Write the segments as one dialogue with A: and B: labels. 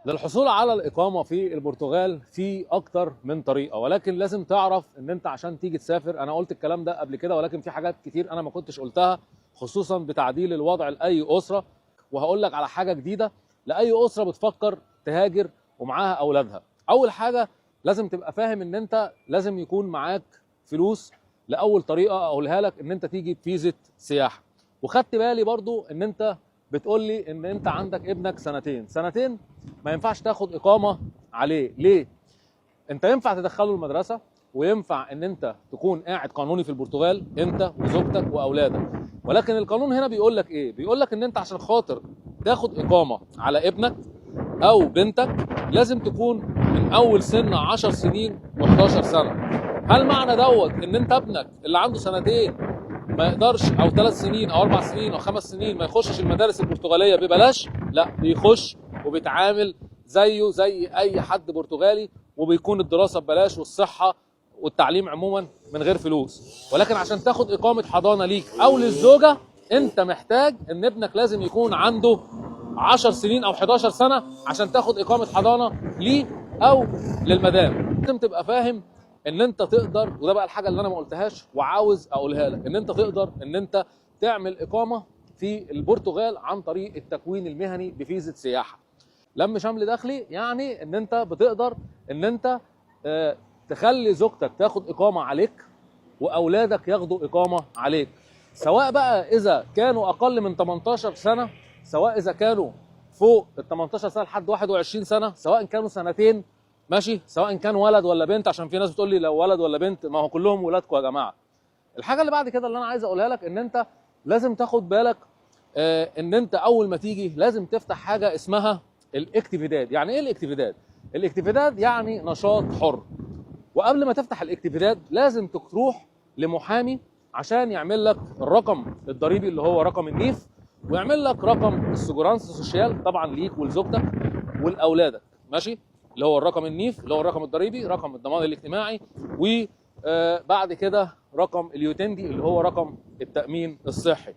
A: للحصول على الإقامة في البرتغال في أكتر من طريقة، ولكن لازم تعرف إن أنت عشان تيجي تسافر، أنا قلت الكلام ده قبل كده ولكن في حاجات كتير أنا ما كنتش قلتها، خصوصا بتعديل الوضع لأي أسرة. وهقول لك على حاجة جديدة لأي أسرة بتفكر تهاجر ومعاها أولادها. أول حاجة لازم تبقى فاهم إن أنت لازم يكون معاك فلوس لأول طريقة أقولها لك، إن أنت تيجي بفيزة سياحة. وخدت بالي برضو إن أنت بتقول لي إن أنت عندك ابنك سنتين ما ينفعش تاخد إقامة عليه. ليه؟ أنت ينفع تدخله المدرسة، وينفع إن أنت تكون قاعد قانوني في البرتغال أنت وزوجتك وأولادك، ولكن القانون هنا بيقول لك إيه؟ بيقول لك إن أنت عشان خاطر تاخد إقامة على ابنك أو بنتك لازم تكون من أول سن 10 سنين و11 سنة. هل معنى دوت إن أنت ابنك اللي عنده سنتين ما يقدرش، او 3 سنين او 4 سنين او 5 سنين ما يخشش المدارس البرتغاليه ببلاش؟ لا، بيخش وبيتعامل زيه زي اي حد برتغالي، وبيكون الدراسه ببلاش والصحه والتعليم عموما من غير فلوس. ولكن عشان تاخد اقامه حضانه ليك او للزوجه انت محتاج ان ابنك لازم يكون عنده 10 سنين او 11 سنه عشان تاخد اقامه حضانه ليه او للمدام. لازم تبقى فاهم ان انت تقدر، وده بقى الحاجه اللي انا ما قلتهاش وعاوز اقولها لك، ان انت تقدر ان انت تعمل اقامه في البرتغال عن طريق التكوين المهني بفيزا سياحه. لم شمل داخلي يعني ان انت بتقدر ان انت تخلي زوجتك تاخد اقامه عليك واولادك ياخدوا اقامه عليك، سواء بقى اذا كانوا اقل من 18 سنه، سواء اذا كانوا فوق ال 18 سنه لحد 21 سنه، سواء كانوا سنتين ماشي، سواء كان ولد ولا بنت، عشان في ناس بتقول لي لو ولد ولا بنت، ما هو كلهم ولادكم يا جماعه. الحاجه اللي بعد كده اللي انا عايز اقولها لك ان انت لازم تاخد بالك ان انت اول ما تيجي لازم تفتح حاجه اسمها الاكتيفيداد. يعني ايه الاكتيفيداد؟ الاكتيفيداد يعني نشاط حر. وقبل ما تفتح الاكتيفيداد لازم تروح لمحامي عشان يعمل لك الرقم الضريبي اللي هو رقم النيف، ويعمل لك رقم السيجورانس سوشيال طبعا ليك ولزوجتك ولاولادك، ماشي، اللي هو الرقم النيف اللي هو الرقم الضريبي، رقم الضمان الاجتماعي، وبعد كده رقم اليوتندي اللي هو رقم التأمين الصحي.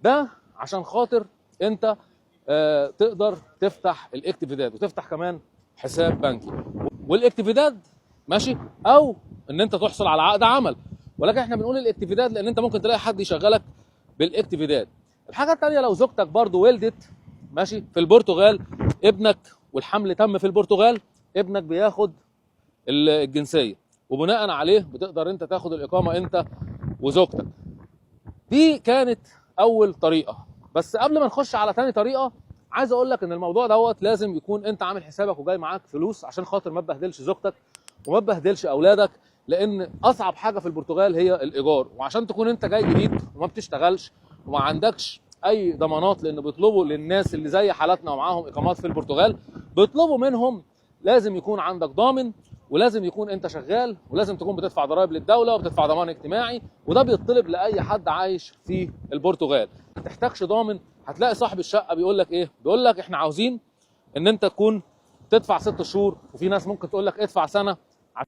A: ده عشان خاطر انت تقدر تفتح الاكتيفيداد وتفتح كمان حساب بنكي. والاكتيفيداد ماشي، او ان انت تحصل على عقد عمل، ولكن احنا بنقول الاكتيفيداد لان انت ممكن تلاقي حد يشغلك بالاكتيفيداد. الحاجه الثانيه لو زوجتك برضو ولدت ماشي في البرتغال، ابنك والحمل تم في البرتغال، ابنك بياخد الجنسيه، وبناء عليه بتقدر انت تاخد الاقامه انت وزوجتك. دي كانت اول طريقه. بس قبل ما نخش على ثاني طريقه عايز اقول لك ان الموضوع دوت لازم يكون انت عامل حسابك وجاي معاك فلوس عشان خاطر ما تبهدلش زوجتك وما تبهدلش اولادك، لان اصعب حاجه في البرتغال هي الايجار. وعشان تكون انت جاي جديد وما بتشتغلش وما عندكش اي ضمانات، لان بيطلبوا للناس اللي زي حالاتنا ومعاهم اقامات في البرتغال بيطلبوا منهم لازم يكون عندك ضامن، ولازم يكون انت شغال، ولازم تكون بتدفع ضرائب للدوله وبتدفع ضمان اجتماعي، وده بيطلب لاي حد عايش في البرتغال. ما تحتاجش ضامن. هتلاقي صاحب الشقه بيقول لك ايه؟ بيقول لك احنا عاوزين ان انت تكون تدفع 6 شهور، وفي ناس ممكن تقول لك ادفع سنه.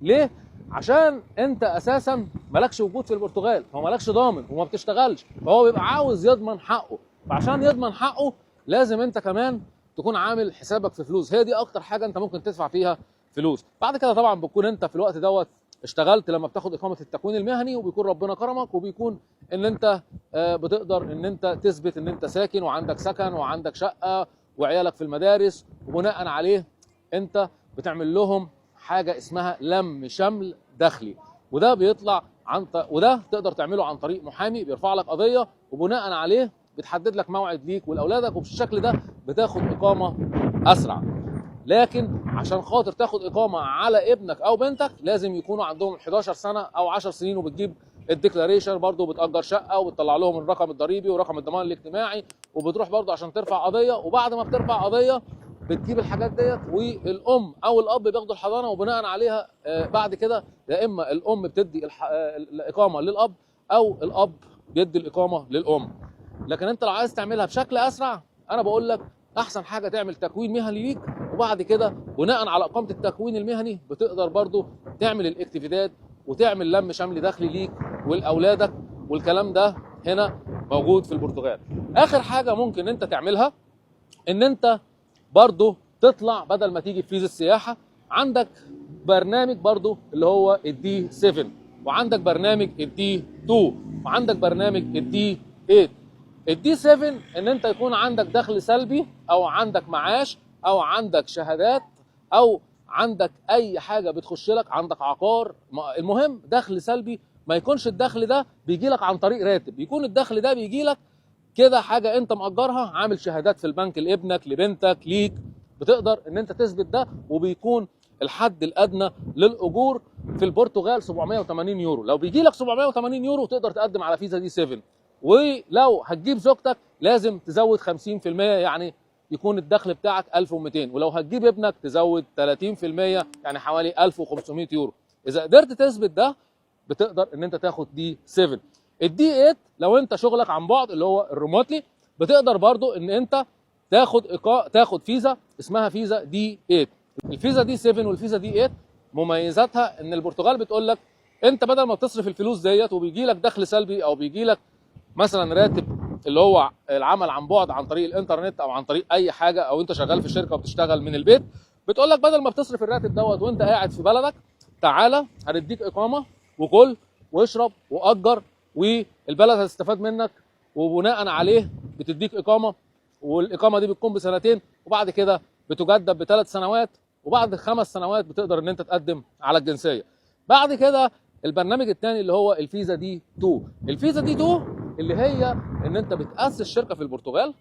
A: ليه؟ عشان انت اساسا مالكش وجود في البرتغال، فهو مالكش ضامن وما بتشتغلش، فهو بيبقى عاوز يضمن حقه. فعشان يضمن حقه لازم انت كمان تكون عامل حسابك في فلوس. هي دي اكتر حاجه انت ممكن تدفع فيها فلوس. بعد كده طبعا بتكون انت في الوقت دوت اشتغلت لما بتاخد اقامه التكوين المهني، وبيكون ربنا كرمك، وبيكون ان انت بتقدر ان انت تثبت ان انت ساكن وعندك سكن وعندك شقه وعيالك في المدارس، وبناء عليه انت بتعمل لهم حاجه اسمها لم شمل داخلي. وده بيطلع وده تقدر تعمله عن طريق محامي بيرفع لك قضيه، وبناء عليه بتحدد لك موعد ليك ولاولادك، وبالشكل ده بتاخد اقامه اسرع. لكن عشان خاطر تاخد اقامه على ابنك او بنتك لازم يكونوا عندهم 11 سنه او 10 سنين، وبتجيب الديكلاريشن برضه، بتأجر شقه وبتطلع لهم الرقم الضريبي ورقم الضمان الاجتماعي، وبتروح برضه عشان ترفع قضيه. وبعد ما بترفع قضيه بتجيب الحاجات ديت، والام او الاب بياخدوا الحضانه، وبناء عليها بعد كده يا اما الام بتدي الاقامه للاب او الاب بيدي الاقامه للام. لكن انت لو عايز تعملها بشكل اسرع انا بقول لك احسن حاجه تعمل تكوين مهني ليك، وبعد كده بناء على اقامه التكوين المهني بتقدر برضو تعمل الاكتيفيداد وتعمل لم شمل داخلي ليك ولاولادك، والكلام ده هنا موجود في البرتغال. اخر حاجه ممكن انت تعملها ان انت برضو تطلع بدل ما تيجي في فيزا السياحه. عندك برنامج برضو اللي هو الدي 7، وعندك برنامج الدي 2، وعندك برنامج الدي 8. الدي 7 ان انت يكون عندك دخل سلبي، او عندك معاش، او عندك شهادات، او عندك اي حاجه بتخش لك، عندك عقار، المهم دخل سلبي. ما يكونش الدخل ده بيجي لك عن طريق راتب، يكون الدخل ده بيجي لك كده حاجه انت مأجرها، عامل شهادات في البنك لابنك لبنتك ليك، بتقدر ان انت تثبت ده. وبيكون الحد الادنى للاجور في البرتغال 780 يورو. لو بيجي لك 780 يورو تقدر تقدم على فيزا دي 7. ولو هتجيب زوجتك لازم تزود 50%، يعني يكون الدخل بتاعك 1200. ولو هتجيب ابنك تزود 30%، يعني حوالي 1500 يورو. اذا قدرت تثبت ده بتقدر ان انت تاخد دي 7. الدي 8 لو انت شغلك عن بعد اللي هو الريموتلي، بتقدر برضو ان انت تاخد فيزا اسمها فيزا دي 8. الفيزا دي 7 والفيزا دي 8 مميزاتها ان البرتغال بتقول لك انت بدل ما بتصرف الفلوس ديت وبيجي لك دخل سلبي، او بيجي لك مثلا راتب اللي هو العمل عن بعد عن طريق الانترنت او عن طريق اي حاجه، او انت شغال في شركه وبتشتغل من البيت، بتقول لك بدل ما بتصرف الراتب دوت وانت قاعد في بلدك، تعالى هنديك اقامه وكل واشرب واجر، والبلد هتستفاد منك، وبناء عليه بتديك اقامه، والاقامه دي بتكون بسنتين، وبعد كده بتجدد بثلاث سنوات، وبعد 5 سنوات بتقدر ان انت تقدم على الجنسيه. بعد كده البرنامج الثاني اللي هو الفيزا دي 2. الفيزا دي 2 اللي هي ان انت بتاسس شركه في البرتغال،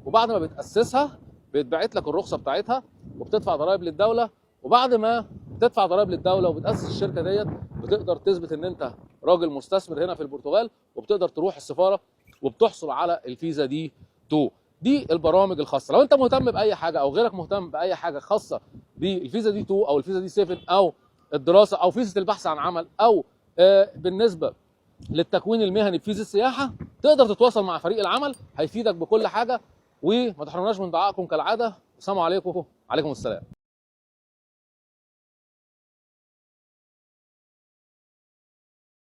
A: وبعد ما بتاسسها بيتبعت لك الرخصه بتاعتها، وبتدفع ضرائب للدوله. وبعد ما بتدفع ضرائب للدوله وبتاسس الشركه ديت، بتقدر تثبت ان انت راجل مستثمر هنا في البرتغال، وبتقدر تروح السفاره وبتحصل على الفيزا دي 2. دي البرامج الخاصه. لو انت مهتم باي حاجه، او غيرك مهتم باي حاجه خاصه بالفيزا دي 2 او الفيزا دي 7 او الدراسه او فيزا البحث عن عمل، او بالنسبه للتكوين المهني بفيزا السياحه، تقدر تتواصل مع فريق العمل، هيفيدك بكل حاجه. وما تحرمناش من دعائكم كالعاده. السلام عليكم. وعليكم السلام.